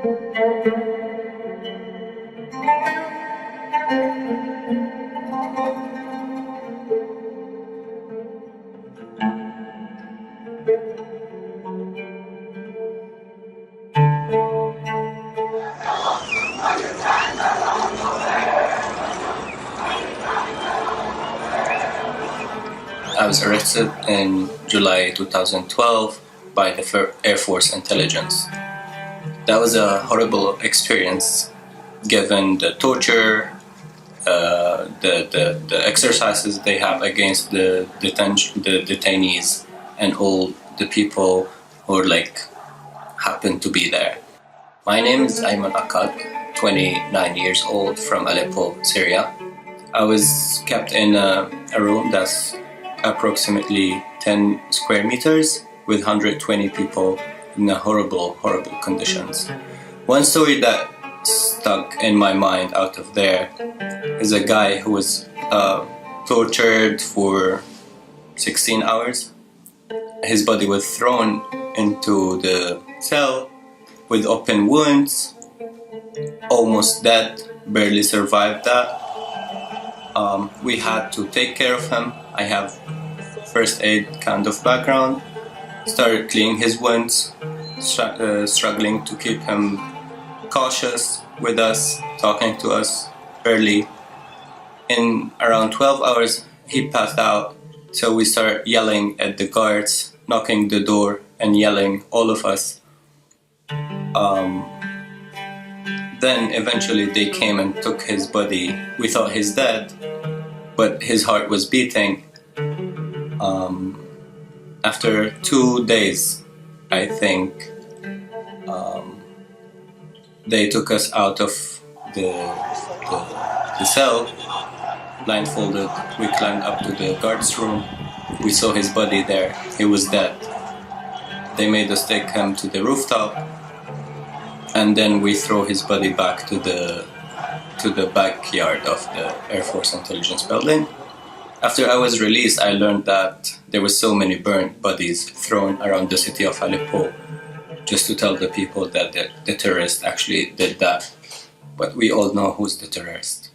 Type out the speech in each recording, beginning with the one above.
I was arrested in July 2012 by the Air Force Intelligence. That was a horrible experience, given the torture, the exercises they have against the detainees and all the people who happen to be there. My name is Ayman Akkad, 29 years old, from Aleppo, Syria. I was kept in a room that's approximately 10 square meters with 120 people in horrible conditions. One story that stuck in my mind out of there is a guy who was tortured for 16 hours. His body was thrown into the cell with open wounds, almost dead, barely survived that. We had to take care of him. I have first aid kind of background. Started cleaning his wounds, struggling to keep him cautious with us, talking to us early. In around 12 hours, he passed out. So we started yelling at the guards, knocking the door and yelling, all of us. Then eventually they came and took his body. We thought he's dead, but his heart was beating. After 2 days, I think, they took us out of the cell, blindfolded. We climbed up to the guard's room. We saw his body there. He was dead. They made us take him to the rooftop, and then we throw his body back to the backyard of the Air Force Intelligence building. After I was released, I learned that there were so many burnt bodies thrown around the city of Aleppo, just to tell the people that the terrorist actually did that. But we all know who's the terrorist.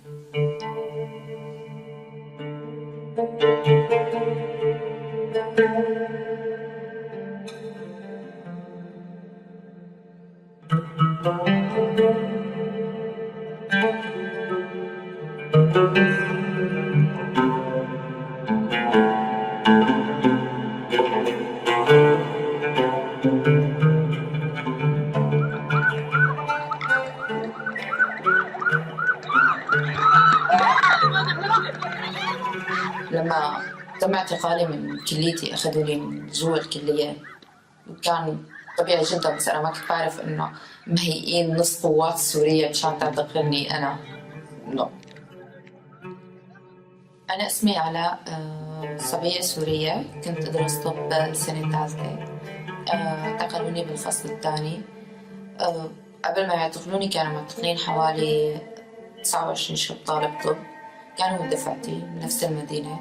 لما تم اعتقالي من كليتي أخذوني من جوا الكلية، وكان طبيعي جدا، بس أنا ما كنت بعرف إنه مهيئين نص قوات السورية مشان تعتقلني أنا. لا. أنا اسمي علاء، صبية سورية، كنت أدرس طب سنة ثالثة. اعتقلوني بالفصل الثاني. قبل ما يعتقلوني كانوا معتقلين حوالي 29 شاب طالب طب، كانوا من دفعتي من نفس المدينة.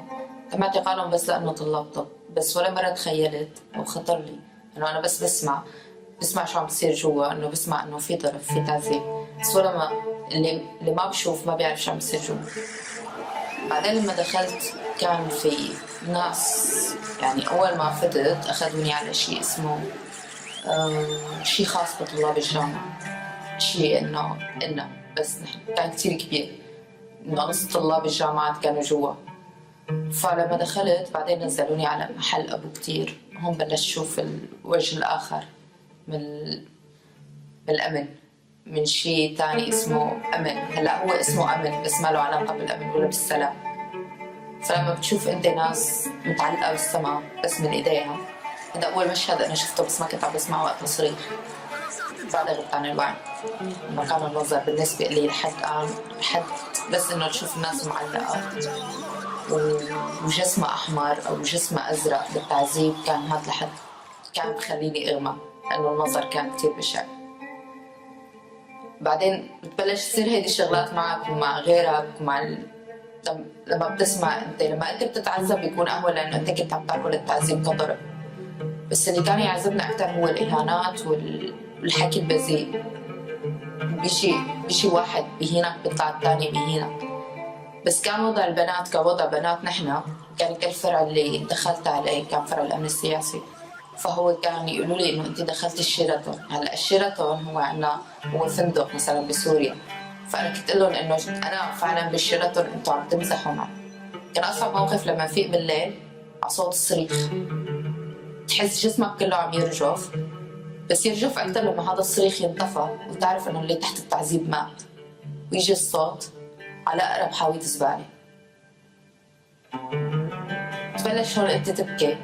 تم اعتقالهم بس لأنه طلاب طب، بس ولا مرة تخيلت وخطر لي إنه أنا بس بسمع شو عم بصير جوا، إنه بسمع إنه في ضرب، في تعذيب، بس ولا ما اللي ما بشوف ما بيعرف شو عم بصير جوا. بعدين لما دخلت كان في ناس، يعني أول ما فتت أخذوني على شيء اسمه شيء خاص بطلاب الجامعة، شيء إنه بس نحن كان كتير كبير، إنه نص طلاب الجامعات كانوا جوا. فلما دخلت بعدين نزلوني على محل أبو كتير، هم بلش شوف الوجه الآخر من الأمن، من شيء تاني اسمه أمن. هلا هو اسمه أمن بس ما له علاقة بالأمن ولا بالسلام. فلما بتشوف أنت ناس متعلقة بالسماء بس من إيديها، هذا أول مشهد أنا شفته، بس ما كنت عم بسمع وقت الصريخ. بعد غبت عن الوعي. كان المنظر بالنسبة لي لحد بس إنه تشوف الناس معلقة وجسمها أحمر أو جسمها أزرق بالتعذيب، كان هذا لحد كان بخليني أغمى، لأنه المنظر كان كتير بشع. بعدين بتبلش تصير هيدي الشغلات معك ومع غيرك ومع لما بتسمع لما أنت بتتعذب بيكون أهون، لأنه أنت كنت عم تاكل التعذيب كضرب. بس اللي كان يعذبنا أكتر هو الإهانات والحكي البذيء. بيجي واحد بيهينك بيطلع الثاني بيهينك. بس كان وضع البنات كوضع بنات نحن، كان كل فرع اللي دخلت عليه كان فرع الأمن السياسي، فهو كان يقولوا لي إنه أنت دخلت الشيراتون. هلا الشيراتون هو عنا هو فندق مثلا بسوريا، فأنا كنت أقول لهم إنه أنا فعلا بالشيراتون أنتوا عم تمزحوا معي. كان أصعب موقف لما فيق بالليل على صوت الصريخ، تحس جسمك كله عم يرجف، بس يرجف أكتر لما هذا الصريخ ينطفى وتعرف إنه اللي تحت التعذيب مات، ويجي الصوت على أقرب حاوية زبالة. تبلش هون أنت تبكي،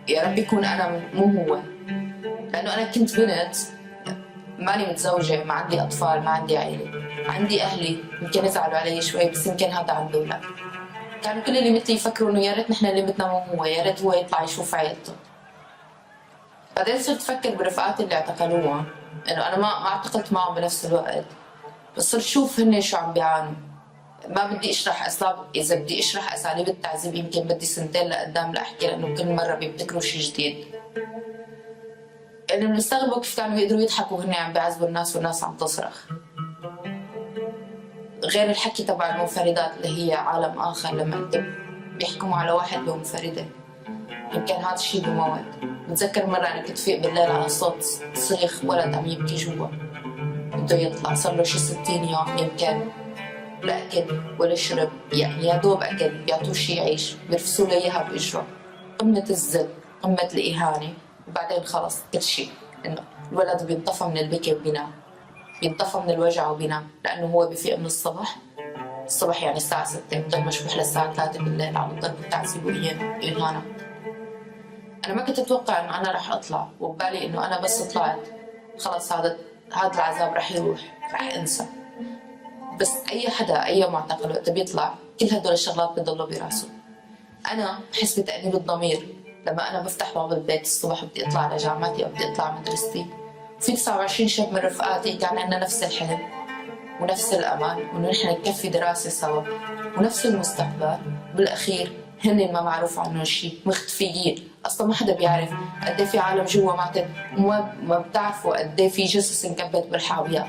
يا رب يكون أنا مو هو، لأنه أنا كنت بنت ماني متزوجة، ما عندي أطفال، ما عندي عائلة، عندي أهلي يمكن يزعلوا علي شوي بس يمكن هذا عنده لا. كانوا كل اللي مثلي يفكروا إنه يا ريت نحن اللي مثلنا مو هو، يا ريت هو يطلع يشوف عائلته. بعدين صرت أفكر برفقاتي اللي اعتقلوها، إنه أنا ما اعتقلت معهم بنفس الوقت، بس صرت شوف هن شو عم بيعانوا. ما بدي اشرح اسباب، اذا بدي اشرح اساليب التعذيب يمكن بدي سنتين لقدام لاحكي، لانه كل مره بيبتكروا شيء جديد. اللي بنستغربوا كيف كانوا يقدروا يضحكوا وهن عم بيعذبوا الناس والناس عم تصرخ. غير الحكي تبع المنفردات اللي هي عالم اخر، لما انت بيحكموا على واحد بمنفرده، يمكن هذا الشيء بموت. بتذكر مره انا كنت فيق بالليل على صوت صريخ ولد عم يبكي جوا، بده يطلع، صار له شي 60 يوم يمكن، لا أكل ولا شرب، يعني يا دوب أكل، بيعطوه شي يعيش، بيرفسوا له إياها بإجره. قمة الذل، قمة الإهانة، وبعدين خلص كل شي إنه الولد بينطفى من البكي وبينام، بينطفى من الوجع وبينام، لأنه هو بفيق من الصبح يعني الساعة 6 بضل مشبوح للساعة 3 بالليل عم يضل بالتعذيب وإهانة. أنا ما كنت أتوقع إنه أنا رح أطلع، وببالي إنه أنا بس طلعت خلص هذا العذاب رح يروح، رح أنسى. بس أي حدا أي معتقل وقت بيطلع كل هدول الشغلات بتضلوا براسه. أنا بحس بتأنيب الضمير لما أنا بفتح باب البيت الصبح وبدي أطلع على جامعتي أو بدي أطلع مدرستي، وفي 29 شاب من رفقاتي كان عندنا نفس الحلم ونفس الأمل، وإنه نحن نكفي دراسة سوا ونفس المستقبل. بالأخير هن ما معروف عنهم شيء، مختفيين، أصلا ما حدا بيعرف قد في عالم جوا ماتت، وما بتعرفوا قد في جثث انكبت بالحاويات.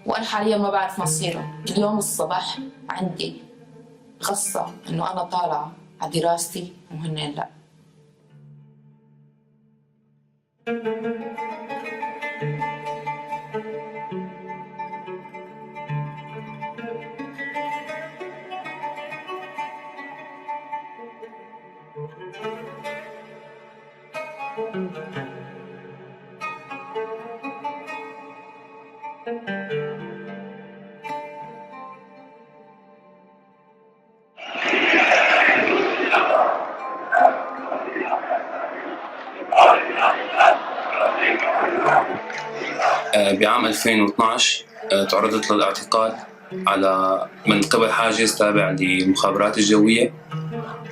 وأنا حالياً ما بعرف مصيره. كل يوم الصبح عندي غصة إنه أنا طالعة على دراستي وهن لا. بعام 2012 تعرضت للاعتقال من قبل حاجز تابع للمخابرات الجوية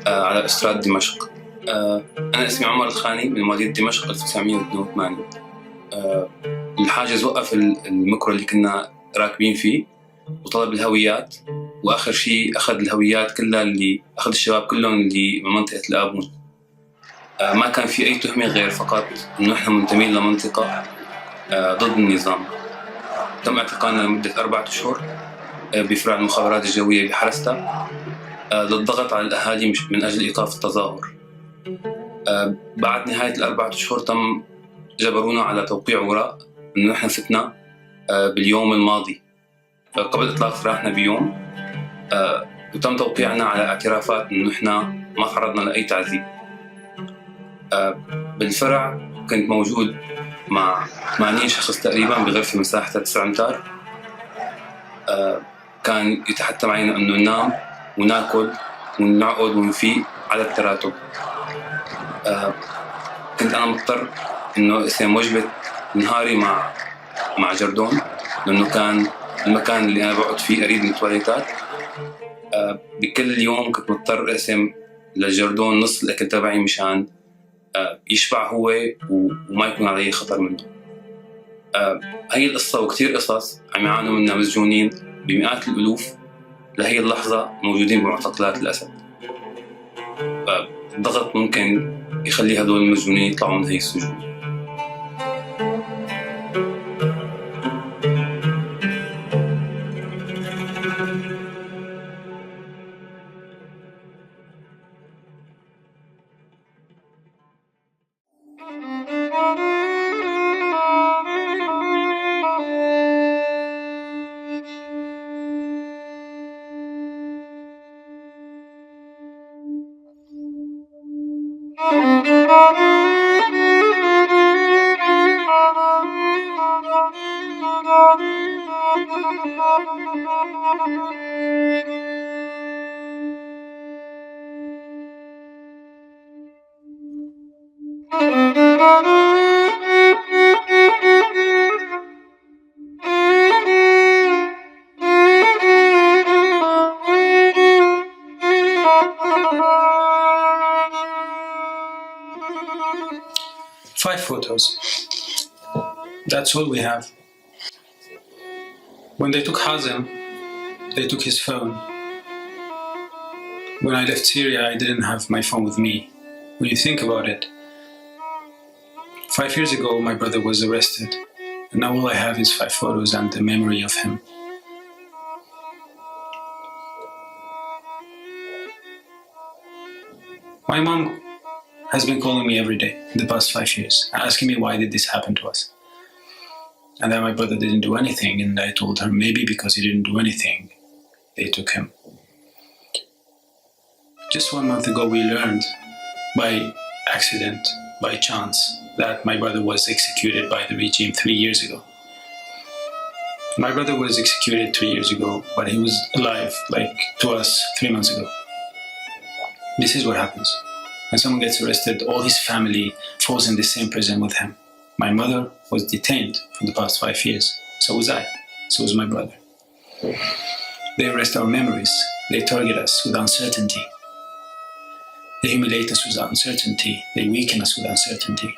على إستراد دمشق. أنا اسمي عمر الخاني من مواليد دمشق 1982. الحاجز وقف الميكرو اللي كنا راكبين فيه وطلب الهويات، وآخر شيء أخذ الهويات كلها، أخذ الشباب كلهم اللي من منطقة الآبون. ما كان في أي تهمة غير فقط إنه إحنا منتمين لمنطقة ضد النظام. تم اعتقالنا لمدة 4 أشهر بفرع المخابرات الجوية بحرستا للضغط على الأهالي من أجل إيقاف التظاهر. بعد نهاية ال4 أشهر جبرونا على توقيع وراء إنه نحن فتنا باليوم الماضي قبل إطلاق سراحنا بيوم، وتم توقيعنا على اعترافات إنه نحن ما تعرضنا لأي تعذيب. بالفرع كنت موجود مع 80 شخص تقريبا بغرفة مساحتها 9 أمتار. كان يتحتم علينا إنه ننام وناكل ونعقد ونفيق على التراتب. كنت أنا مضطر إنه أقسم وجبة نهاري مع جردون، لأنه كان المكان اللي أنا بقعد فيه قريب من التواليتات. بكل يوم كنت مضطر أقسم للجردون نص الأكل تبعي مشان يشبع هو وما يكون عليه خطر منه. هي القصة وكتير قصص عم يعانوا منها مسجونين بمئات الألوف لهي اللحظة موجودين بمعتقلات الأسد. الضغط ممكن يخلي هدول المسجونين يطلعوا من هي السجون. 5 photos. That's all we have. When they took Hazem, they took his phone. When I left Syria, I didn't have my phone with me. When you think about it, 5 years ago, my brother was arrested. And now all I have is 5 photos and the memory of him. My mom has been calling me every day in the past 5 years, asking me why did this happen to us. And that my brother didn't do anything, and I told her maybe because he didn't do anything, they took him. Just 1 month ago we learned, by accident, by chance, that my brother was executed by the regime 3 years ago. My brother was executed 3 years ago, but he was alive, like to us, 3 months ago. This is what happens. When someone gets arrested, all his family falls in the same prison with him. My mother was detained for the past 5 years. So was I. So was my brother. They arrest our memories. They target us with uncertainty. They humiliate us with uncertainty. They weaken us with uncertainty.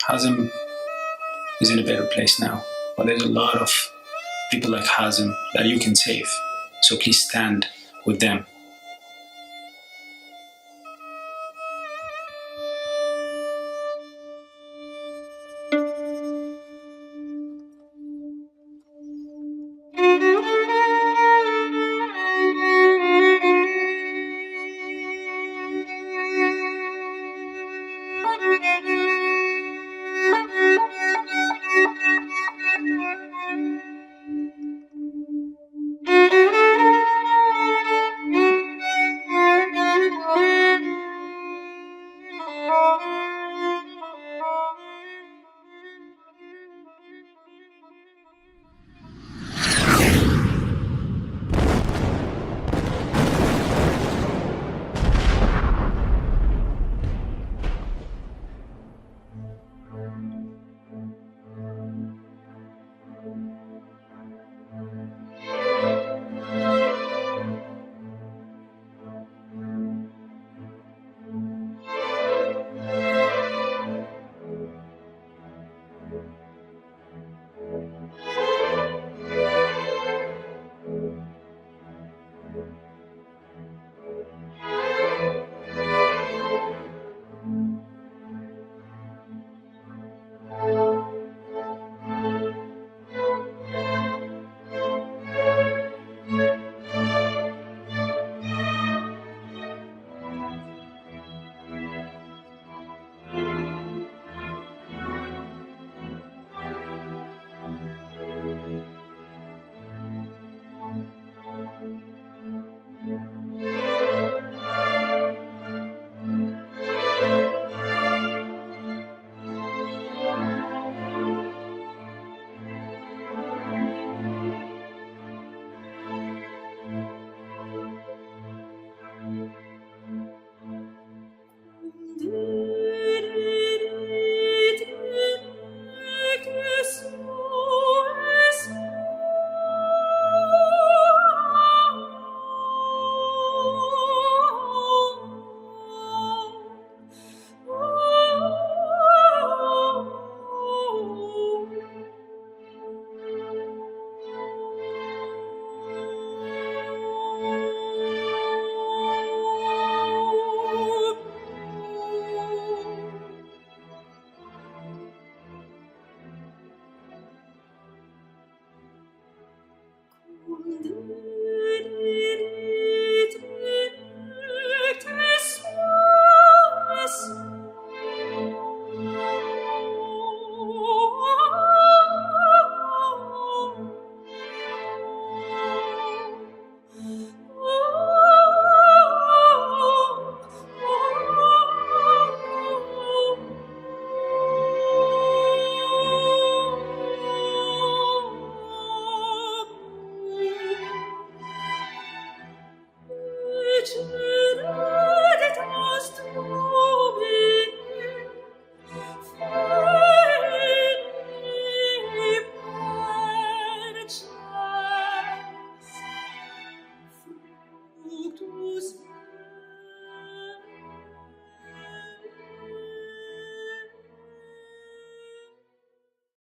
Hazem is in a better place now. But there's a lot of people like Hazem that you can save. So please stand with them.